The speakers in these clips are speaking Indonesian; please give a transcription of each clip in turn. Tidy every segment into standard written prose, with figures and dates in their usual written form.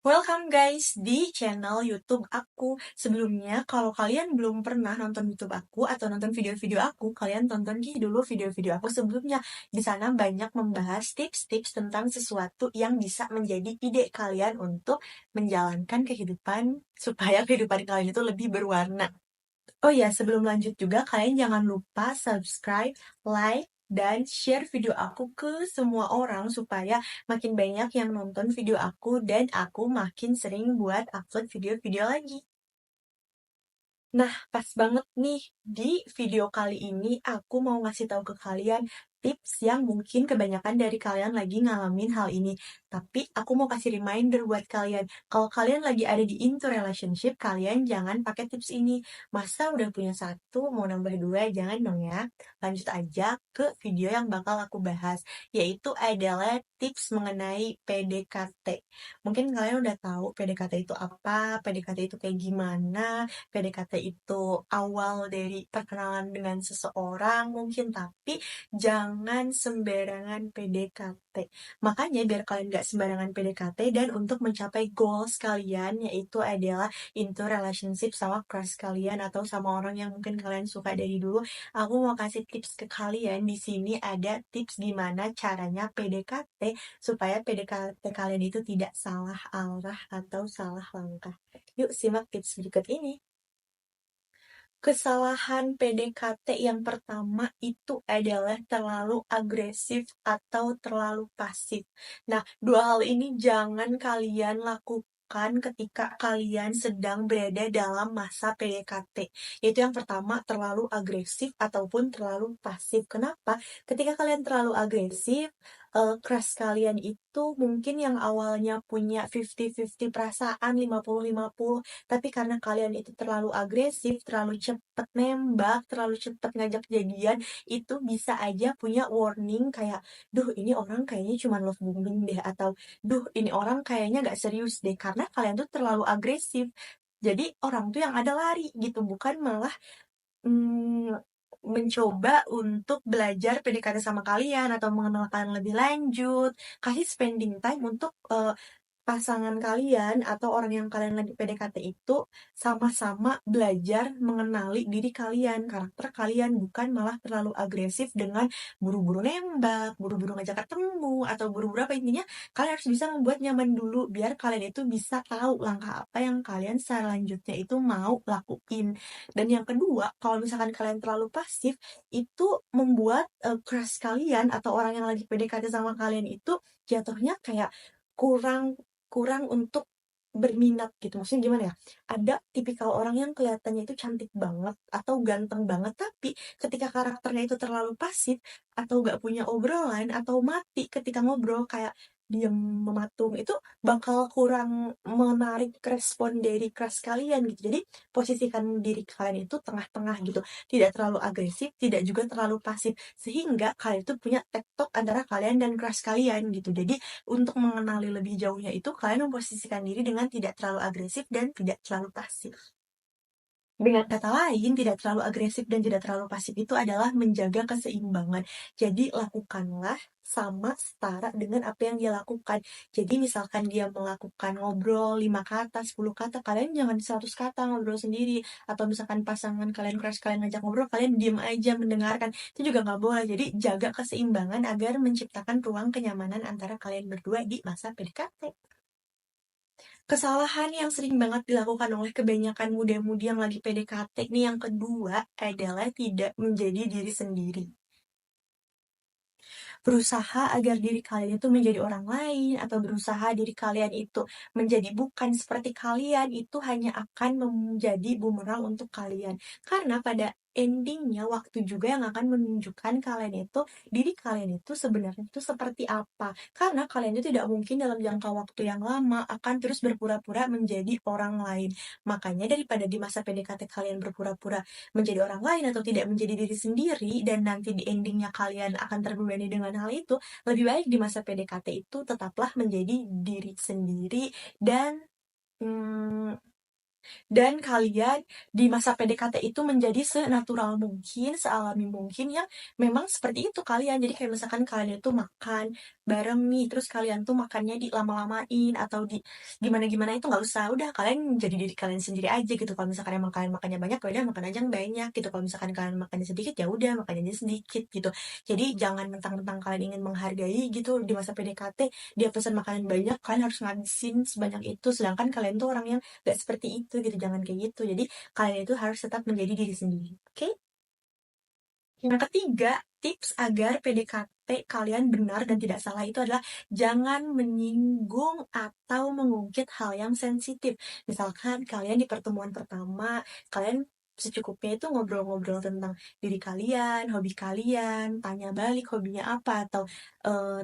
Welcome guys di channel YouTube aku. Sebelumnya, kalau kalian belum pernah nonton YouTube aku atau nonton video-video aku, kalian tonton dulu video-video aku sebelumnya. Di sana banyak membahas tips-tips tentang sesuatu yang bisa menjadi ide kalian untuk menjalankan kehidupan supaya kehidupan kalian itu lebih berwarna. Oh ya, sebelum lanjut juga, kalian jangan lupa subscribe, like, dan share video aku ke semua orang supaya makin banyak yang nonton video aku dan aku makin sering buat upload video-video lagi. Nah, pas banget nih, di video kali ini aku mau ngasih tahu ke kalian tips yang mungkin kebanyakan dari kalian lagi ngalamin hal ini. Tapi aku mau kasih reminder buat kalian, kalau kalian lagi ada di into relationship, kalian jangan pakai tips ini. Masa udah punya satu, mau nambah dua, jangan dong ya. Lanjut aja ke video yang bakal aku bahas, yaitu adalah tips mengenai PDKT. Mungkin kalian udah tahu PDKT itu apa, PDKT itu kayak gimana, PDKT itu awal dari perkenalan dengan seseorang mungkin, tapi jangan sembarangan PDKT. Makanya biar kalian gak sembarangan PDKT dan untuk mencapai goals kalian, yaitu adalah into relationship sama crush kalian atau sama orang yang mungkin kalian suka dari dulu, aku mau kasih tips ke kalian. Di sini ada tips gimana caranya PDKT supaya PDKT kalian itu tidak salah arah atau salah langkah. Yuk simak tips berikut ini. Kesalahan PDKT yang pertama itu adalah terlalu agresif atau terlalu pasif. Nah, dua hal ini jangan kalian lakukan ketika kalian sedang berada dalam masa PDKT. Yaitu yang pertama, terlalu agresif ataupun terlalu pasif. Kenapa? Ketika kalian terlalu agresif, crush kalian itu mungkin yang awalnya punya 50-50 perasaan, 50-50, tapi karena kalian itu terlalu agresif, terlalu cepet nembak, terlalu cepet ngajak jadian, itu bisa aja punya warning kayak, duh ini orang kayaknya cuma love bombing deh, atau duh ini orang kayaknya gak serius deh, karena kalian tuh terlalu agresif. Jadi orang tuh yang ada lari gitu, bukan malah mencoba untuk belajar PDKT sama kalian atau mengenal kalian lebih lanjut. Kasih spending time untuk pasangan kalian atau orang yang kalian lagi PDKT itu sama-sama belajar mengenali diri kalian, karakter kalian, bukan malah terlalu agresif dengan buru-buru nembak, buru-buru ngajak ketemu, atau buru-buru apa. Intinya kalian harus bisa membuat nyaman dulu biar kalian itu bisa tahu langkah apa yang kalian selanjutnya itu mau lakuin. Dan yang kedua, kalau misalkan kalian terlalu pasif, itu membuat crush kalian atau orang yang lagi PDKT sama kalian itu jatuhnya kayak kurang kurang untuk berminat gitu. Maksudnya gimana ya? Ada tipikal orang yang kelihatannya itu cantik banget atau ganteng banget, tapi ketika karakternya itu terlalu pasif atau gak punya obrolan atau mati ketika ngobrol kayak diam mematung, itu bakal kurang menarik respon dari crush kalian gitu. Jadi posisikan diri kalian itu tengah-tengah gitu, tidak terlalu agresif, tidak juga terlalu pasif, sehingga kalian itu punya tektok antara kalian dan crush kalian gitu. Jadi untuk mengenali lebih jauhnya itu, kalian memposisikan diri dengan tidak terlalu agresif dan tidak terlalu pasif. Dengan kata lain, tidak terlalu agresif dan tidak terlalu pasif itu adalah menjaga keseimbangan. Jadi lakukanlah sama setara dengan apa yang dia lakukan. Jadi misalkan dia melakukan ngobrol 5 kata, 10 kata, kalian jangan 100 kata ngobrol sendiri. Atau misalkan pasangan kalian, crush kalian ngajak ngobrol, kalian diem aja mendengarkan. Itu juga nggak boleh. Jadi jaga keseimbangan agar menciptakan ruang kenyamanan antara kalian berdua di masa PDKT. Kesalahan yang sering banget dilakukan oleh kebanyakan muda-mudi yang lagi PDKT nih yang kedua adalah tidak menjadi diri sendiri. Berusaha agar diri kalian itu menjadi orang lain atau berusaha diri kalian itu menjadi bukan seperti kalian, itu hanya akan menjadi bumerang untuk kalian. Karena pada endingnya waktu juga yang akan menunjukkan kalian itu, diri kalian itu sebenarnya itu seperti apa. Karena kalian itu tidak mungkin dalam jangka waktu yang lama akan terus berpura-pura menjadi orang lain. Makanya daripada di masa PDKT kalian berpura-pura menjadi orang lain atau tidak menjadi diri sendiri dan nanti di endingnya kalian akan terbebani dengan hal itu, lebih baik di masa PDKT itu tetaplah menjadi diri sendiri dan hmm, dan kalian di masa PDKT itu menjadi senatural mungkin, sealami mungkin yang memang seperti itu kalian. Jadi kayak misalkan kalian itu makan bareng nih, terus kalian tuh makannya di lama-lamain atau di gimana-gimana itu nggak usah, udah kalian jadi diri kalian sendiri aja gitu. Kalau misalkan emang kalian makannya banyak, ya udah makan aja yang banyak gitu. Kalau misalkan kalian makannya sedikit, ya udah makannya aja sedikit gitu. Jadi jangan mentang-mentang kalian ingin menghargai gitu di masa PDKT, dia pesan makanan banyak, kalian harus ngabisin sebanyak itu. Sedangkan kalian tuh orang yang gak seperti itu gitu, jangan kayak gitu. Jadi kalian itu harus tetap menjadi diri sendiri. Oke? Yang ketiga, tips agar PDKT kalian benar dan tidak salah itu adalah jangan menyinggung atau mengungkit hal yang sensitif. Misalkan kalian di pertemuan pertama, kalian secukupnya itu ngobrol-ngobrol tentang diri kalian, hobi kalian, tanya balik hobinya apa, atau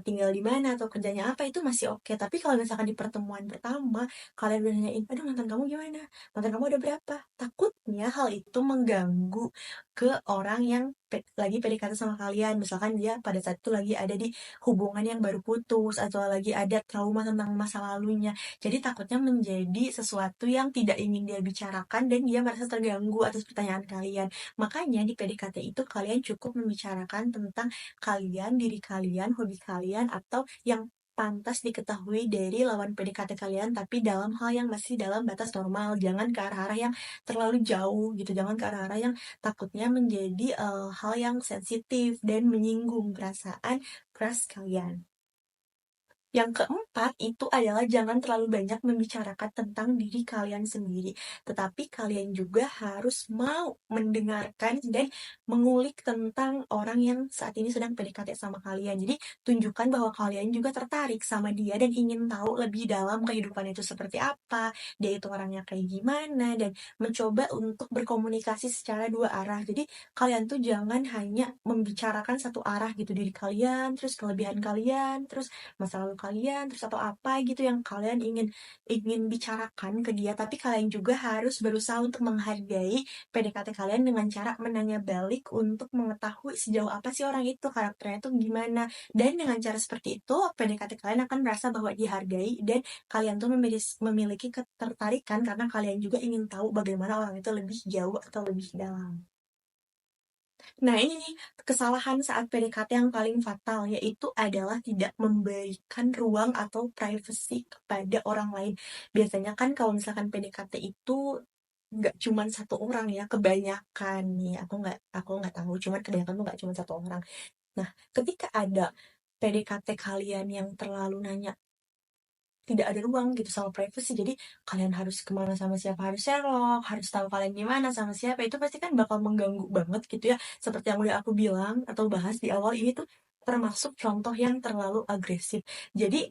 tinggal di mana, atau kerjanya apa, itu masih oke. Tapi kalau misalkan di pertemuan pertama, kalian udah nanyain, aduh mantan kamu gimana? Mantan kamu ada berapa? Takutnya hal itu mengganggu ke orang yang lagi PDKT sama kalian. Misalkan dia pada saat itu lagi ada di hubungan yang baru putus atau lagi ada trauma tentang masa lalunya. Jadi takutnya menjadi sesuatu yang tidak ingin dia bicarakan dan dia merasa terganggu atas pertanyaan kalian. Makanya di PDKT itu kalian cukup membicarakan tentang kalian, diri kalian, hobi kalian, atau yang pantas diketahui dari lawan PDKT kalian, tapi dalam hal yang masih dalam batas normal. Jangan ke arah-arah yang terlalu jauh gitu, jangan ke arah-arah yang takutnya menjadi hal yang sensitif dan menyinggung perasaan crush kalian. Yang keempat itu adalah jangan terlalu banyak membicarakan tentang diri kalian sendiri, tetapi kalian juga harus mau mendengarkan dan mengulik tentang orang yang saat ini sedang PDKT sama kalian. Jadi tunjukkan bahwa kalian juga tertarik sama dia dan ingin tahu lebih dalam kehidupan itu seperti apa, dia itu orangnya kayak gimana, dan mencoba untuk berkomunikasi secara dua arah. Jadi kalian tuh jangan hanya membicarakan satu arah gitu, diri kalian, terus kelebihan kalian, terus masa lalu kalian, terus atau apa gitu yang kalian ingin ingin bicarakan ke dia, tapi kalian juga harus berusaha untuk menghargai PDKT kalian dengan cara menanya balik untuk mengetahui sejauh apa sih orang itu, karakternya itu gimana. Dan dengan cara seperti itu, PDKT kalian akan merasa bahwa dihargai dan kalian tuh memiliki ketertarikan karena kalian juga ingin tahu bagaimana orang itu lebih jauh atau lebih dalam. Nah, ini nih, kesalahan saat PDKT yang paling fatal, yaitu adalah tidak memberikan ruang atau privacy kepada orang lain. Biasanya kan kalau misalkan PDKT itu nggak cuma satu orang ya, kebanyakan nih, aku nggak tahu, cuman kebanyakan tuh nggak cuma satu orang. Nah, ketika ada PDKT kalian yang terlalu nanya, tidak ada ruang gitu sama privacy, jadi kalian harus kemana sama siapa, harus Sherlock, harus tahu kalian gimana sama siapa, itu pasti kan bakal mengganggu banget gitu ya. Seperti yang udah aku bilang atau bahas di awal, ini tuh termasuk contoh yang terlalu agresif. Jadi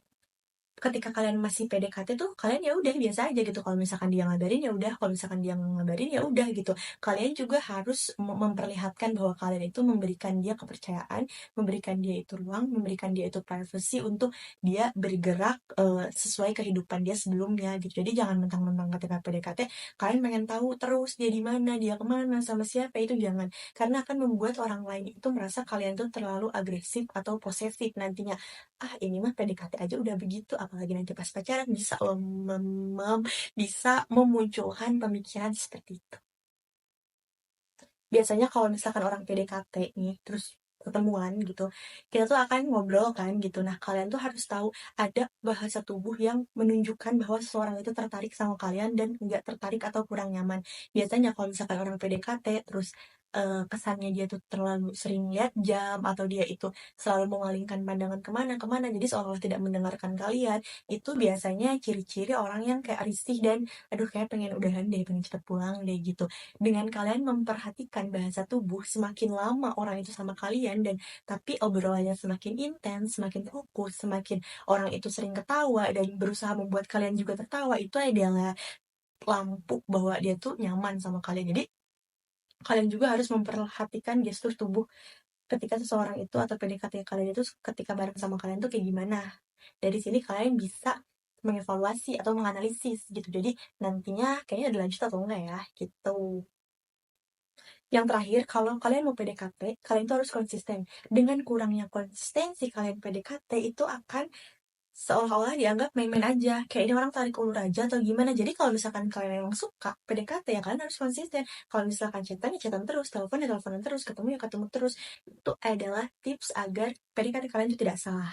ketika kalian masih PDKT tuh kalian ya udah biasa aja gitu, kalau misalkan dia ngabarin ya udah, kalau misalkan dia nggak ngabarin ya udah gitu. Kalian juga harus memperlihatkan bahwa kalian itu memberikan dia kepercayaan, memberikan dia itu ruang, memberikan dia itu privacy untuk dia bergerak sesuai kehidupan dia sebelumnya gitu. Jadi jangan mentang-mentang ketika PDKT kalian pengen tahu terus dia di mana, dia kemana, sama siapa, itu jangan, karena akan membuat orang lain itu merasa kalian tuh terlalu agresif atau posesif nantinya. Ah, ini mah PDKT aja udah begitu, apalagi nanti pas pacaran bisa loh bisa memunculkan pemikiran seperti itu. Biasanya kalau misalkan orang PDKT nih, terus ketemuan gitu, kita tuh akan ngobrol kan gitu. Nah, kalian tuh harus tahu ada bahasa tubuh yang menunjukkan bahwa seseorang itu tertarik sama kalian dan nggak tertarik atau kurang nyaman. Biasanya kalau misalkan orang PDKT terus kesannya dia tuh terlalu sering lihat jam, atau dia itu selalu mengalihkan pandangan kemana-kemana, jadi seolah tidak mendengarkan kalian, itu biasanya ciri-ciri orang yang kayak risih dan aduh kayak pengen udahan deh, pengen cepet pulang deh gitu. Dengan kalian memperhatikan bahasa tubuh, semakin lama orang itu sama kalian dan tapi obrolannya semakin intens, semakin fokus, semakin orang itu sering ketawa dan berusaha membuat kalian juga tertawa, itu adalah lampu bahwa dia tuh nyaman sama kalian. Jadi kalian juga harus memperhatikan gestur tubuh ketika seseorang itu atau PDKT kalian itu ketika bareng sama kalian tuh kayak gimana. Dari sini kalian bisa mengevaluasi atau menganalisis gitu. Jadi nantinya kayaknya ada lanjut atau enggak ya gitu. Yang terakhir, kalau kalian mau PDKT, kalian tuh harus konsisten. Dengan kurangnya konsistensi kalian PDKT, itu akan seolah-olah dianggap main-main aja. Kayak ini orang tarik ulur aja atau gimana. Jadi kalau misalkan kalian emang suka PDKT, ya kalian harus konsisten. Kalau misalkan chatan, ya chatan terus, telepon ya teleponan terus, ketemu ya ketemu terus. Itu adalah tips agar PDKT kalian itu tidak salah.